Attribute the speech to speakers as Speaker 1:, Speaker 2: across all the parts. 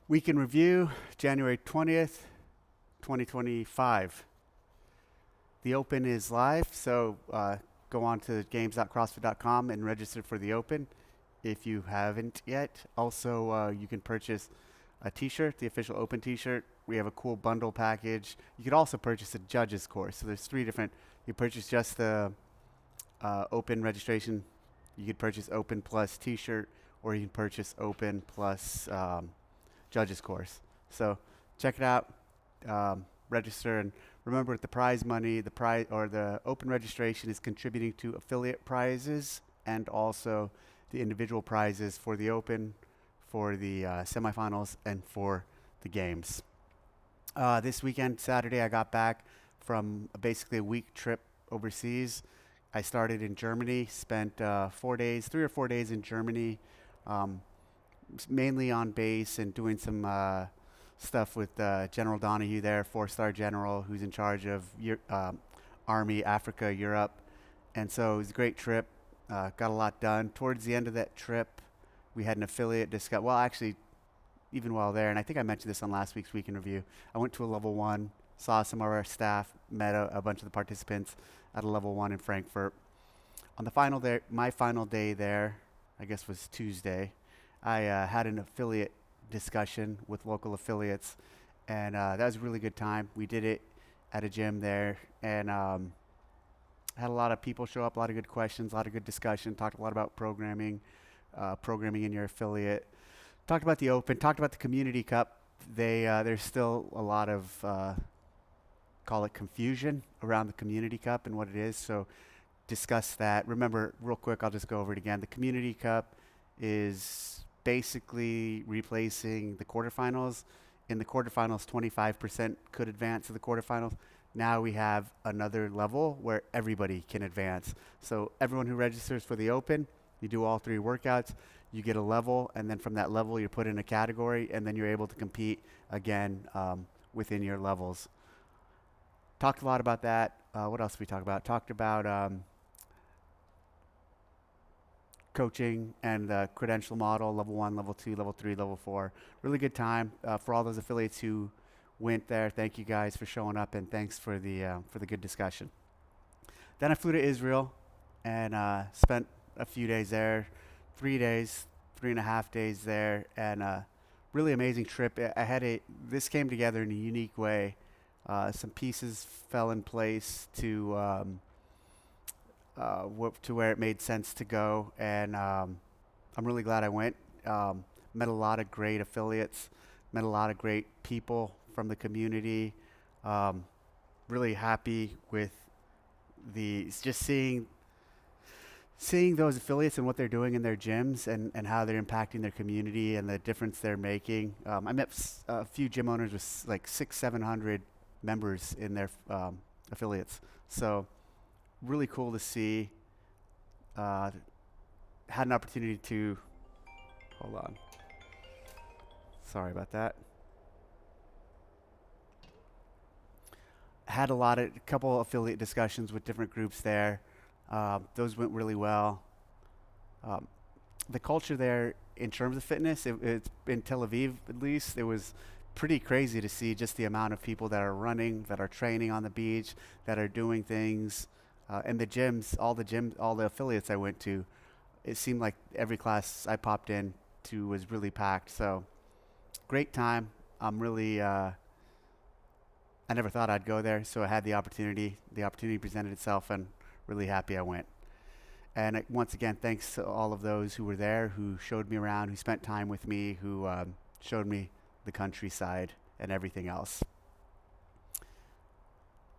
Speaker 1: Week in review, January 20th, 2025. The Open is live, so go on to games.crossfit.com and register for the Open if you haven't yet. Also, you can purchase a t-shirt, the official Open t-shirt. We have a cool bundle package. You could also purchase a judge's course. So there's three different. You purchase just the Open registration. You could purchase Open plus t-shirt, or you can purchase Open plus judges course. So check it out, register, and remember the prize money, the prize or the Open registration is contributing to affiliate prizes and also the individual prizes for the Open, for the semifinals, and for the games. This weekend, Saturday, I got back from basically a week trip overseas. I started in Germany, spent 4 days, 3 or 4 days in Germany, mainly on base and doing some stuff with General Donahue there, four-star general who's in charge of Army, Africa, Europe. And so it was a great trip. Got a lot done. Towards the end of that trip, we had an affiliate discuss. Well, actually, even while there, and I think I mentioned this on last week's Week in Review, I went to a level one, saw some of our staff, met a bunch of the participants at a level one in Frankfurt. On the final day, my final day there, I guess was Tuesday, I had an affiliate discussion with local affiliates, and that was a really good time. We did it at a gym there, and had a lot of people show up, a lot of good questions, a lot of good discussion, talked a lot about programming, programming in your affiliate, talked about the Open, talked about the Community Cup. There's still a lot of call it confusion around the Community Cup and what it is. So discuss that. Remember, real quick, I'll just go over it again. The Community Cup is basically replacing the quarterfinals. In the quarterfinals, 25% could advance to the quarterfinals. Now we have another level where everybody can advance. So everyone who registers for the Open, you do all three workouts, you get a level, and then from that level you're put in a category, and then you're able to compete again within your levels. Talked a lot about that. What else did we talk about? Talked about coaching and the credential model, level one, level two, level three, level four. Really good time for all those affiliates who went there. Thank you guys for showing up, and thanks for the good discussion. Then I flew to Israel and spent a few days there, 3 days, 3.5 days there, and really amazing trip. This came together in a unique way. Some pieces fell in place to where it made sense to go, and I'm really glad I went. Met a lot of great affiliates, met a lot of great people from the community. Really happy with just seeing those affiliates and what they're doing in their gyms and how they're impacting their community and the difference they're making. I met a few gym owners with like 600-700 members in their affiliates. So really cool to see. Had an opportunity to, hold on. Sorry about that. Had a couple affiliate discussions with different groups there. Those went really well. The culture there in terms of fitness, it's in Tel Aviv at least, it was pretty crazy to see just the amount of people that are running, that are training on the beach, that are doing things. And the gyms, all the affiliates I went to, it seemed like every class I popped in to was really packed. So great time. I'm really, I never thought I'd go there, so I had the opportunity. The opportunity presented itself, and really happy I went. And once again, thanks to all of those who were there, who showed me around, who spent time with me, who showed me the countryside and everything else.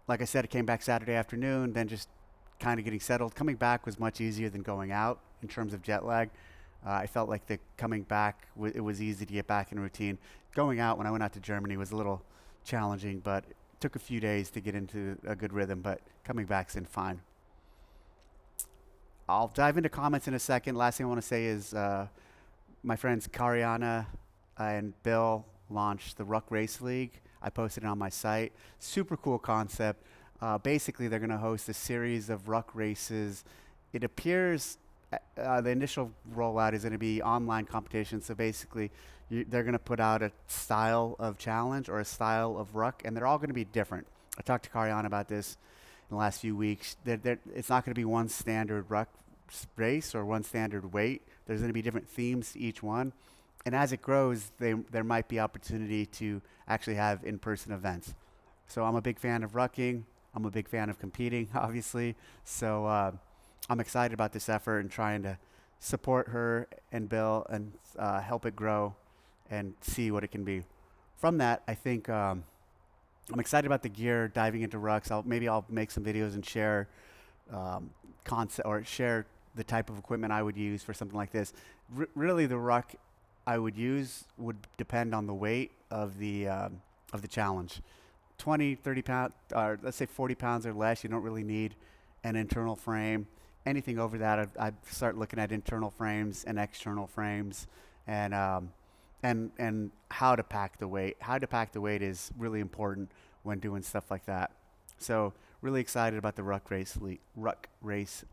Speaker 1: Like I said, I came back Saturday afternoon, then just kind of getting settled. Coming back was much easier than going out in terms of jet lag. I felt like coming back, it was easy to get back in routine. Going out when I went out to Germany was a little challenging, but it took a few days to get into a good rhythm, but coming back's been fine. I'll dive into comments in a second. Last thing I want to say is my friends Kariana and Bill launched the Ruck Race League. I posted it on my site. Super cool concept. Basically, they're going to host a series of ruck races. It appears The initial rollout is going to be online competition. So basically, they're going to put out a style of challenge or a style of ruck, and they're all going to be different. I talked to Karian about this in the last few weeks. It's not going to be one standard ruck race or one standard weight. There's going to be different themes to each one. And as it grows, there might be opportunity to actually have in-person events. So I'm a big fan of rucking. I'm a big fan of competing, obviously. So I'm excited about this effort and trying to support her and Bill and help it grow and see what it can be. From that, I think I'm excited about the gear, diving into rucks. Maybe I'll make some videos and share concept or share the type of equipment I would use for something like this. Really, the ruck I would use would depend on the weight of the challenge. 20, 30 pounds, or let's say 40 pounds or less, you don't really need an internal frame. Anything over that, I'd start looking at internal frames and external frames, and how to pack the weight. How to pack the weight is really important when doing stuff like that. So really excited about the Ruck Race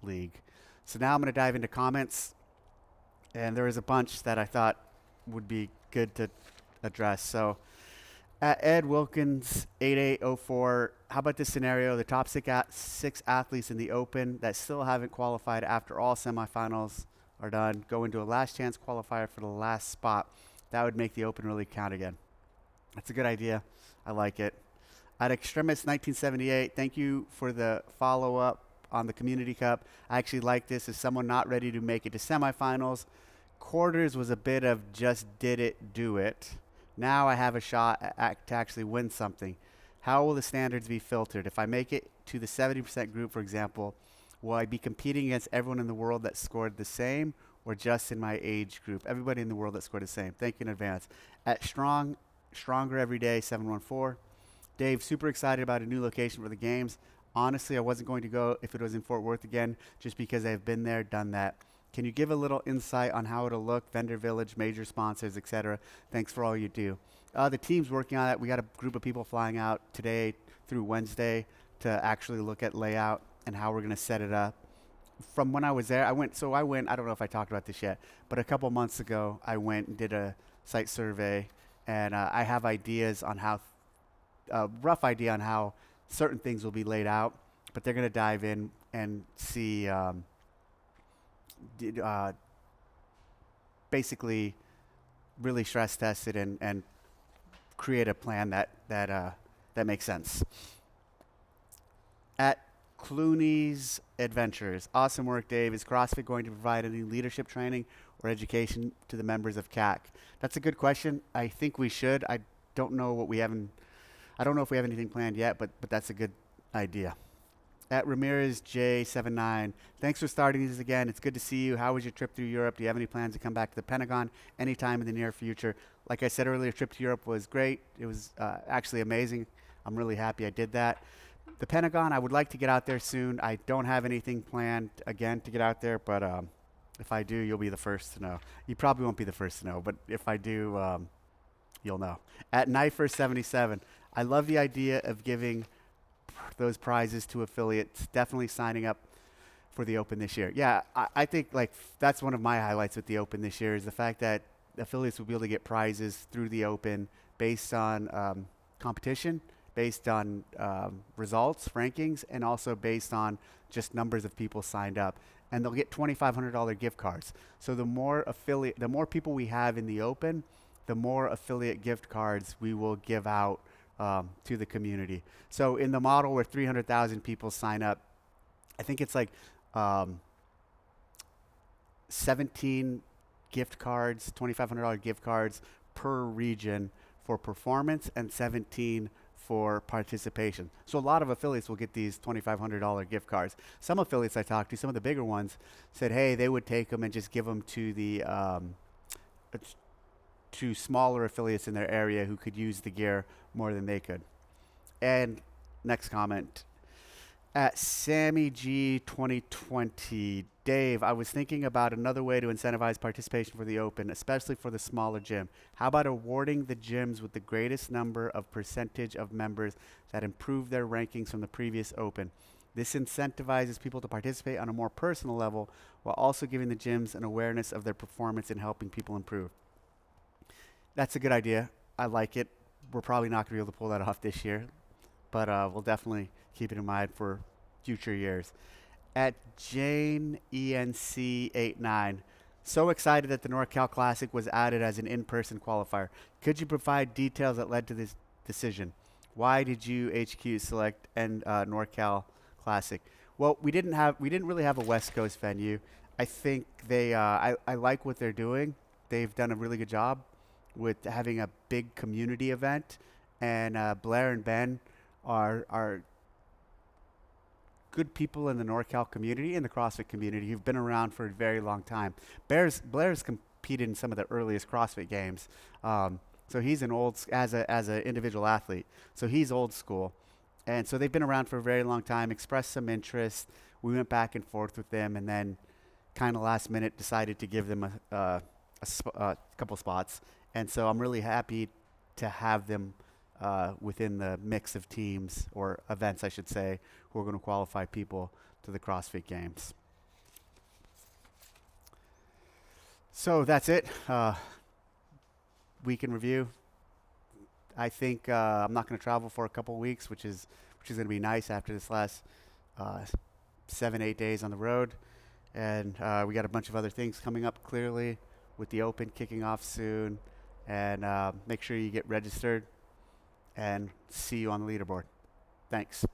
Speaker 1: League. So now I'm going to dive into comments, and there is a bunch that I thought would be good to address. So at Ed Wilkins 8804, how about this scenario? The top six athletes in the Open that still haven't qualified after all semifinals are done go into a last chance qualifier for the last spot. That would make the Open really count again. That's a good idea. I like it. At Extremis 1978, thank you for the follow-up on the Community Cup. I actually like this as someone not ready to make it to semifinals. Quarters was a bit of just did it, do it. Now I have a shot to actually win something. How will the standards be filtered? If I make it to the 70% group, for example, will I be competing against everyone in the world that scored the same or just in my age group? Everybody in the world that scored the same. Thank you in advance. At Stronger Every Day 714, Dave, super excited about a new location for the games. Honestly, I wasn't going to go if it was in Fort Worth again, just because I've been there, done that. Can you give a little insight on how it'll look, vendor village, major sponsors, etc.? Thanks for all you do. The team's working on it. We got a group of people flying out today through Wednesday to actually look at layout and how we're going to set it up. From when I was there, I went, I don't know if I talked about this yet, but a couple months ago, I went and did a site survey, and I have ideas on how, rough idea on how certain things will be laid out, but they're going to dive in and see, basically really stress test it and create a plan that makes sense. At Clooney's Adventures, awesome work, Dave. Is CrossFit going to provide any leadership training or education to the members of CAC? That's a good question. I think we should. I don't know if we have anything planned yet, but that's a good idea. At Ramirez J79, thanks for starting these again. It's good to see you. How was your trip through Europe? Do you have any plans to come back to the Pentagon anytime in the near future? Like I said earlier, trip to Europe was great. It was actually amazing. I'm really happy I did that. The Pentagon, I would like to get out there soon. I don't have anything planned again to get out there, but if I do, you'll be the first to know. You probably won't be the first to know, but if I do, you'll know. At Knifer77, I love the idea of giving those prizes to affiliates. Definitely signing up for the Open this year. Yeah, I think like that's one of my highlights with the Open this year is the fact that affiliates will be able to get prizes through the Open based on competition, based on results, rankings, and also based on just numbers of people signed up. And they'll get $2,500 gift cards. So the more people we have in the Open, the more affiliate gift cards we will give out to the community. So in the model where 300,000 people sign up, I think it's like 17 gift cards, $2,500 gift cards per region for performance and 17 for participation. So a lot of affiliates will get these $2,500 gift cards. Some affiliates I talked to, some of the bigger ones, said, hey, they would take them and just give them to the to smaller affiliates in their area who could use the gear more than they could. And next comment. At Sammy G 2020, Dave, I was thinking about another way to incentivize participation for the Open, especially for the smaller gym. How about awarding the gyms with the greatest number of percentage of members that improved their rankings from the previous Open? This incentivizes people to participate on a more personal level while also giving the gyms an awareness of their performance and helping people improve. That's a good idea. I like it. We're probably not going to be able to pull that off this year, but we'll definitely keep it in mind for future years. At Jane ENC89, so excited that the NorCal Classic was added as an in-person qualifier. Could you provide details that led to this decision? Why did you HQ select and NorCal Classic? Well, we didn't really have a West Coast venue. I think I like what they're doing. They've done a really good job with having a big community event, and Blair and Ben are good people in the NorCal community and the CrossFit community who've been around for a very long time. Blair's competed in some of the earliest CrossFit games, so he's an as an individual athlete. So he's old school, and so they've been around for a very long time. Expressed some interest. We went back and forth with them, and then kind of last minute decided to give them a couple spots. And so I'm really happy to have them within the mix of teams or events, I should say, who are going to qualify people to the CrossFit Games. So that's it. Week in review. I think I'm not going to travel for a couple weeks, which is going to be nice after this last 7-8 days on the road. And we got a bunch of other things coming up clearly with the Open kicking off soon. And make sure you get registered, and see you on the leaderboard. Thanks.